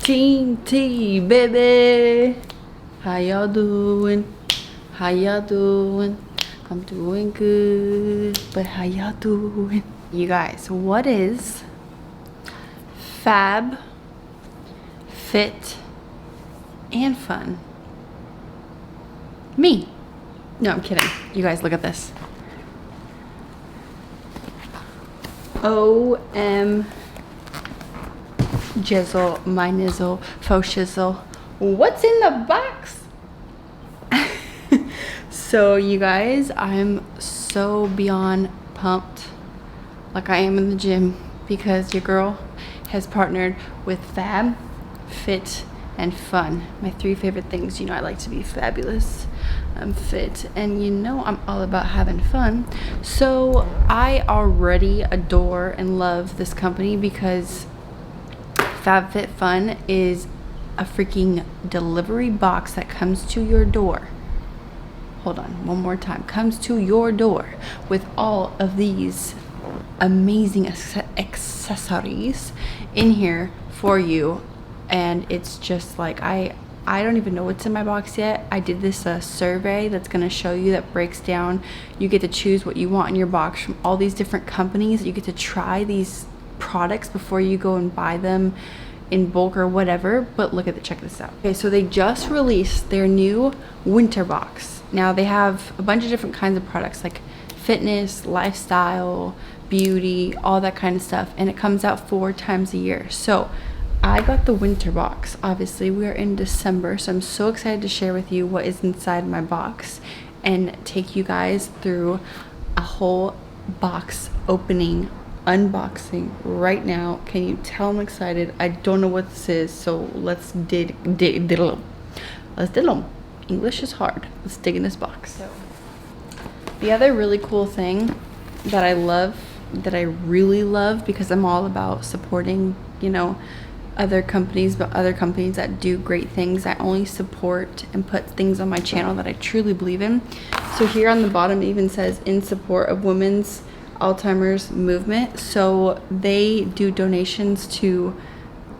King T, baby. How y'all doing? How y'all doing? I'm doing good, but how y'all doing? You guys, what is Fab, Fit, and Fun? Me. No, I'm kidding. You guys, look at this. OM Jizzle, my nizzle, faux shizzle. What's in the box? So you guys, I'm so beyond pumped, like I am in the gym, because your girl has partnered with Fab, Fit, and Fun. My 3 favorite things. You know I like to be fabulous, I'm fit, and you know I'm all about having fun. So I already adore and love this company because Fabfitfun is a freaking delivery box that comes to your door. Hold on, one more time. Comes to your door with all of these amazing accessories in here for you. And it's just like, I don't even know what's in my box yet. I did this survey that's going to show you, that breaks down. You get to choose what you want in your box from all these different companies. You get to try these products before you go and buy them in bulk or whatever. But look at it, check this out. Okay, so they just released their new winter box. Now they have a bunch of different kinds of products like fitness, lifestyle, beauty, all that kind of stuff, and it comes out 4 times a year. So I got the winter box. Obviously we are in December, so I'm so excited to share with you what is inside my box and take you guys through a whole box opening, unboxing right now. Can you tell I'm excited? I don't know what this is, so let's diddle. Let's diddle. English is hard. Let's dig in this box. So the other really cool thing that I love, that I really love, because I'm all about supporting, you know, other companies, but other companies that do great things. I only support and put things on my channel that I truly believe in. So here on the bottom it even says in support of women's Alzheimer's movement. So they do donations to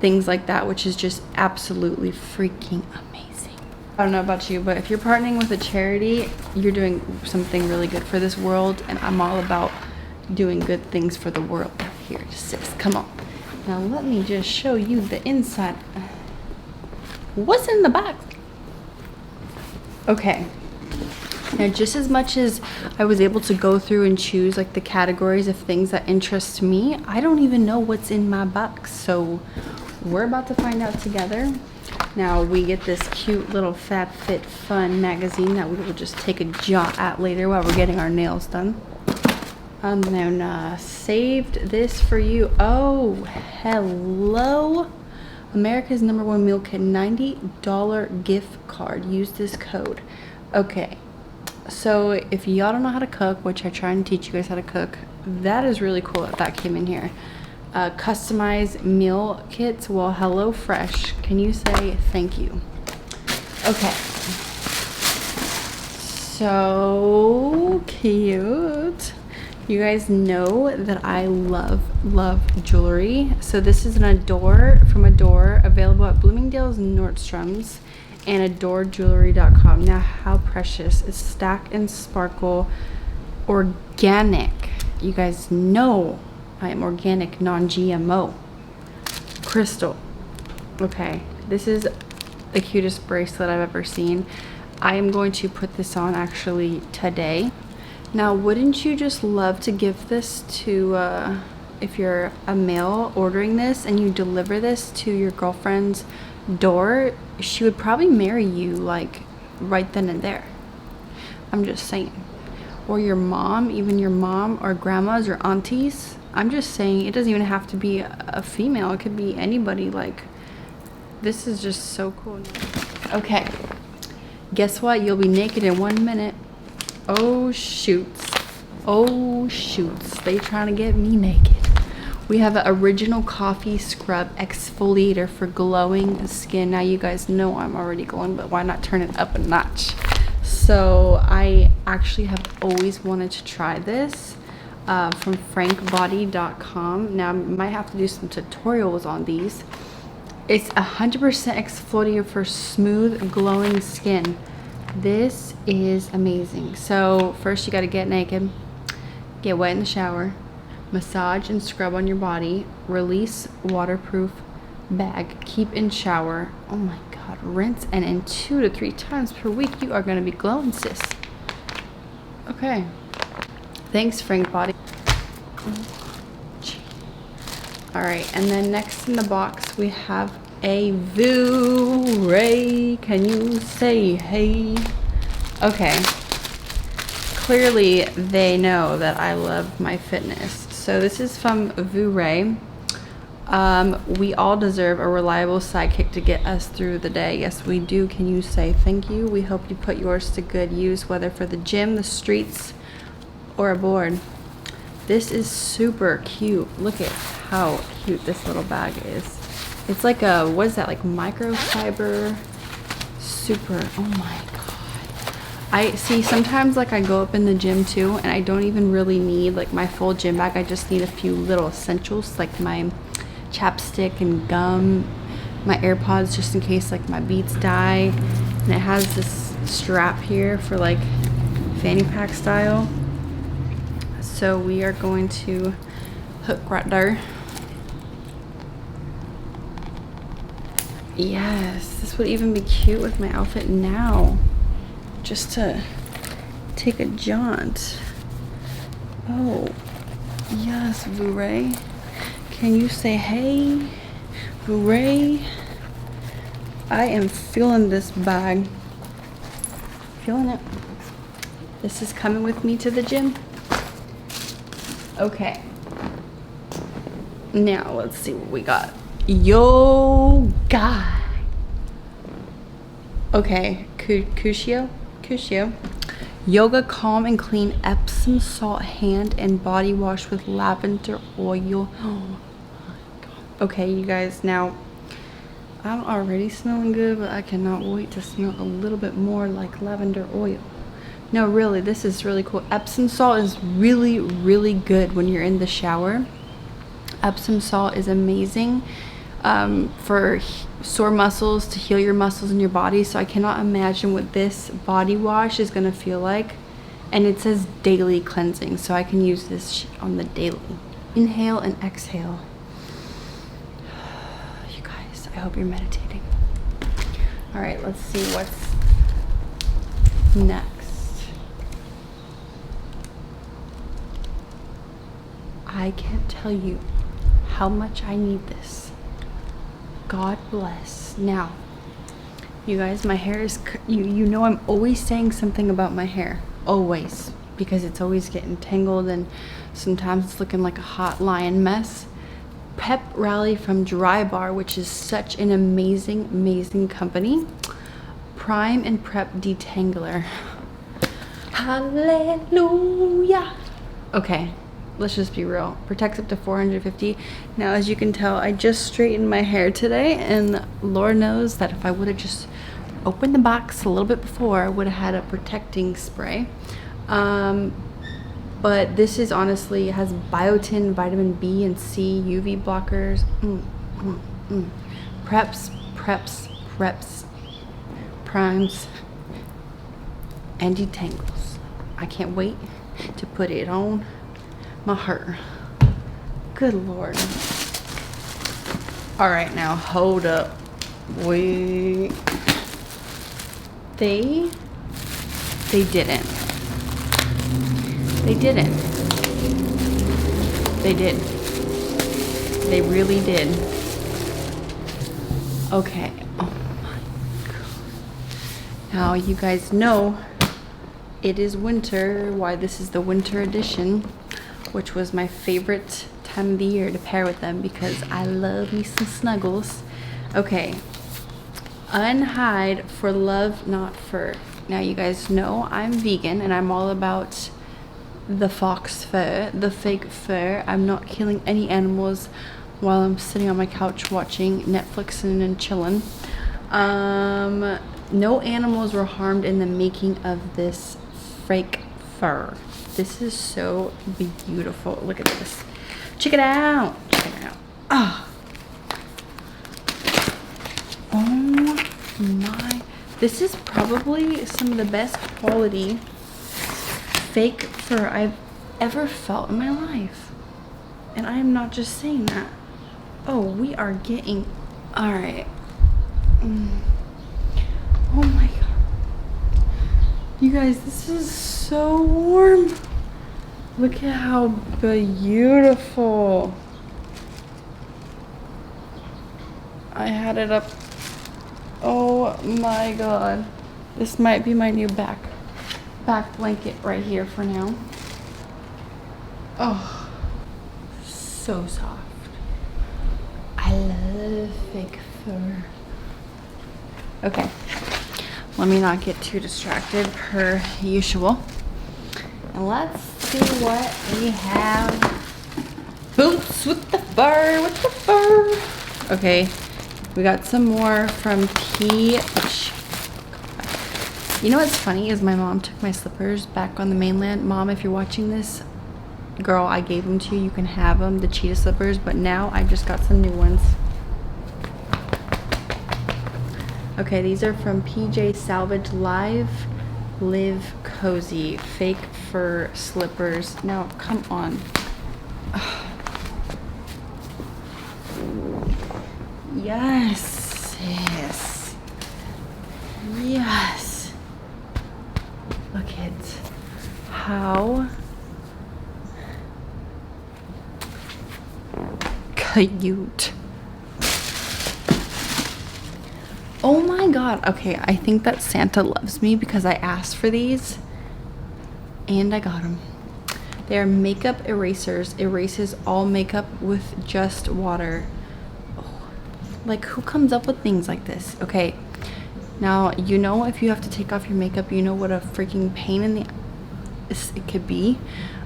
things like that, which is just absolutely freaking amazing. I don't know about you, but if you're partnering with a charity, you're doing something really good for this world, and I'm all about doing good things for the world. Here, sis, come on. Now let me just show you the inside. What's in the box? Okay. Now, just as much as I was able to go through and choose like the categories of things that interest me, I don't even know what's in my box. So we're about to find out together. Now we get this cute little Fabfitfun magazine that we will just take a jaunt at later while we're getting our nails done. And then saved this for you. Oh, hello. America's #1 meal kit, $90 gift card. Use this code. Okay. So if y'all don't know how to cook, which I try and teach you guys how to cook, that is really cool that came in here. Customized meal kits. Well, hello fresh. Can you say thank you? Okay. So cute. You guys know that I love jewelry. So this is an Adore, from Adore, available at Bloomingdale's and Nordstrom's, and AdoreJewelry.com. Now, how precious is Stack and Sparkle organic? You guys know I am organic, non-GMO. Crystal. Okay, this is the cutest bracelet I've ever seen. I am going to put this on actually today. Now, wouldn't you just love to give this to, if you're a male ordering this and you deliver this to your girlfriend's door, she would probably marry you like right then and there. I'm just saying. Or your mom, even your mom or grandmas or aunties. I'm just saying, it doesn't even have to be a female. It could be anybody. Like, this is just so cool. Okay. Guess what? You'll be naked in 1 minute. Oh, shoots. Oh, shoots. They trying to get me naked. We have an original coffee scrub exfoliator for glowing skin. Now, you guys know I'm already glowing, but why not turn it up a notch? So I actually have always wanted to try this from frankbody.com. Now I might have to do some tutorials on these, It's 100% exfoliative for smooth, glowing skin. This is amazing. So first you got to get naked, get wet in the shower, massage and scrub on your body, release waterproof bag, keep in shower. Oh my God, rinse, and in 2 to 3 times per week, you are going to be glowing, sis. Okay. Thanks, Frank Body. All right, and then next in the box, we have a Ray. Can you say hey? Okay. Clearly, they know that I love my fitness. So this is from Ray. We all deserve a reliable sidekick to get us through the day. Yes, we do. Can you say thank you? We hope you put yours to good use, whether for the gym, the streets, or aboard. This is super cute. Look at how cute this little bag is. It's like a, what is that, like microfiber? Super, oh my God. I see sometimes like I go up in the gym too and I don't even really need like my full gym bag. I just need a few little essentials like my chapstick and gum, my AirPods just in case like my Beats die. And it has this strap here for like fanny pack style. So we are going to hook right there. Yes, this would even be cute with my outfit now. Just to take a jaunt. Oh, yes, Ray. Can you say hey, Ray? I am feeling this bag. Feeling it. This is coming with me to the gym. Okay. Now let's see what we got. Yoga. Okay, Cuscio. Yoga calm and clean Epsom salt hand and body wash with lavender oil. Oh my God. Okay, you guys, now I'm already smelling good, but I cannot wait to smell a little bit more like lavender oil. No, really, this is really cool. Epsom salt is really, really good when you're in the shower. Epsom salt is amazing for sore muscles, to heal your muscles in your body. So I cannot imagine what this body wash is going to feel like. And it says daily cleansing, so I can use this on the daily. Inhale and exhale. You guys, I hope you're meditating. All right, let's see what's next. I can't tell you how much I need this. God bless. Now, you guys, my hair is, you know I'm always saying something about my hair. Always. Because it's always getting tangled and sometimes it's looking like a hot lion mess. Pep Rally from Dry Bar, which is such an amazing, amazing company. Prime and Prep Detangler. Hallelujah. Okay. Let's just be real. Protects up to 450. Now, as you can tell, I just straightened my hair today, and Lord knows that if I would have just opened the box a little bit before, I would have had a protecting spray. But this is honestly, it has biotin, vitamin B and C, UV blockers. Preps, primes, and detangles. I can't wait to put it on my hair. Good Lord. All right, now hold up. Wait. They didn't. They didn't. They did. They really did. Okay. Oh my God. Now you guys know it is winter. Why this is the winter edition, which was my favorite time of the year to pair with them because I love me some snuggles. Okay. Unhide for love, not fur. Now you guys know I'm vegan and I'm all about the fox fur, the fake fur. I'm not killing any animals while I'm sitting on my couch watching Netflix and chilling. No animals were harmed in the making of this fake fur. This is so beautiful. Look at this. Check it out. Check it out. Ah. This is probably some of the best quality fake fur I've ever felt in my life. And I am not just saying that. Oh, we are getting... All right. Oh my God. You guys, this is so warm. Look at how beautiful. I had it up. Oh my God. This might be my new back blanket right here for now. Oh, so soft. I love fake fur. Okay, let me not get too distracted per usual. And let's see what we have. Boots with the fur, Okay, we got some more from You know what's funny is my mom took my slippers back on the mainland. Mom, if you're watching this, girl, I gave them to you. You can have them, the cheetah slippers, but now I just got some new ones. Okay, these are from PJ Salvage Live Cozy fake fur slippers. Now, come on. Yes. Look at how cute. Oh my God. Okay, I think that Santa loves me because I asked for these and I got them. They are makeup erasers. Erases all makeup with just water. Oh, like, who comes up with things like this? Okay, now, you know, if you have to take off your makeup, you know what a freaking pain in the it could be.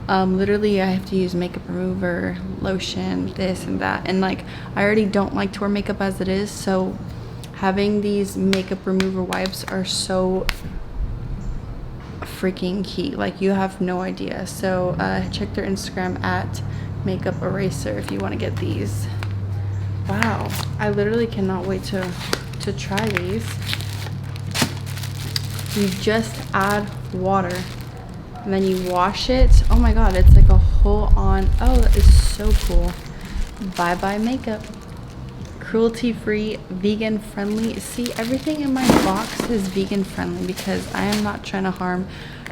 Literally, I have to use makeup remover, lotion, this and that, and like, I already don't like to wear makeup as it is, so having these makeup remover wipes are so freaking key. Like, you have no idea. So check their Instagram at makeup eraser if you want to get these. Wow, I literally cannot wait to try these. You just add water and then you wash it. Oh my God, it's like a whole on. Oh, that is so cool. Bye bye makeup. Cruelty free, vegan friendly. See, everything in my box is vegan friendly because I am not trying to harm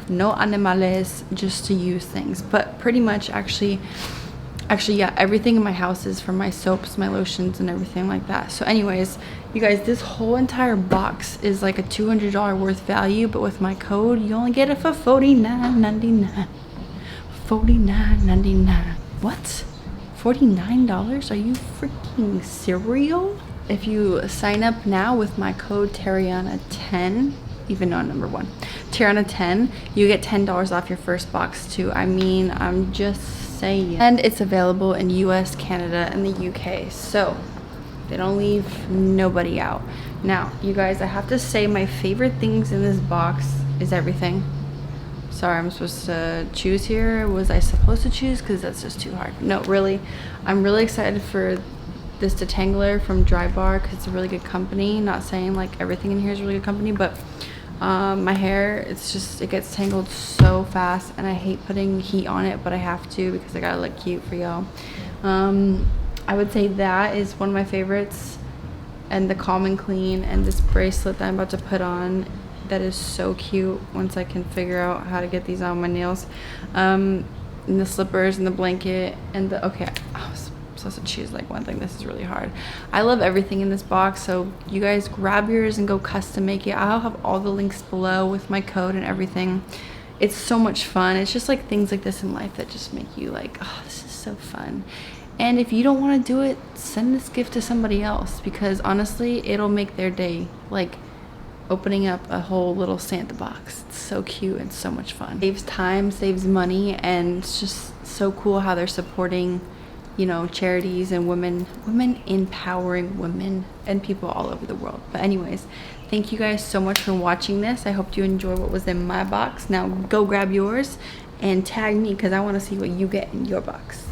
no animales just to use things. But pretty much actually yeah, everything in my house is from my soaps, my lotions, and everything like that. So anyways, you guys, this whole entire box is like a $200 worth value, but with my code you only get it for $49.99. $49.99. What? $49? Are you freaking cereal? If you sign up now with my code Tariana10, even though I'm number one, Tariana10, you get $10 off your first box too. I mean, I'm just saying. And it's available in US, Canada, and the UK, so they don't leave nobody out. Now, you guys, I have to say my favorite things in this box is everything. Sorry, I'm supposed to choose here. Was I supposed to choose? Because that's just too hard. No, really, I'm really excited for this detangler from Dry Bar because it's a really good company. Not saying like everything in here is a really good company, but my hair, it gets tangled so fast, and I hate putting heat on it, but I have to because I gotta look cute for y'all. I would say that is one of my favorites, and the Calm and Clean, and this bracelet that I'm about to put on. That is so cute once I can figure out how to get these on my nails. And the slippers and the blanket and the, okay, I was supposed to choose like one thing. This is really hard. I love everything in this box, so you guys grab yours and go custom make it. I'll have all the links below with my code and everything. It's so much fun. It's just like things like this in life that just make you like, oh, this is so fun. And if you don't want to do it, send this gift to somebody else, because honestly, it'll make their day. Like, opening up a whole little Santa box. It's so cute and so much fun. Saves time, saves money, and it's just so cool how they're supporting, you know, charities and women empowering women and people all over the world. But anyways, thank you guys so much for watching this. I hope you enjoy what was in my box. Now go grab yours and tag me because I want to see what you get in your box.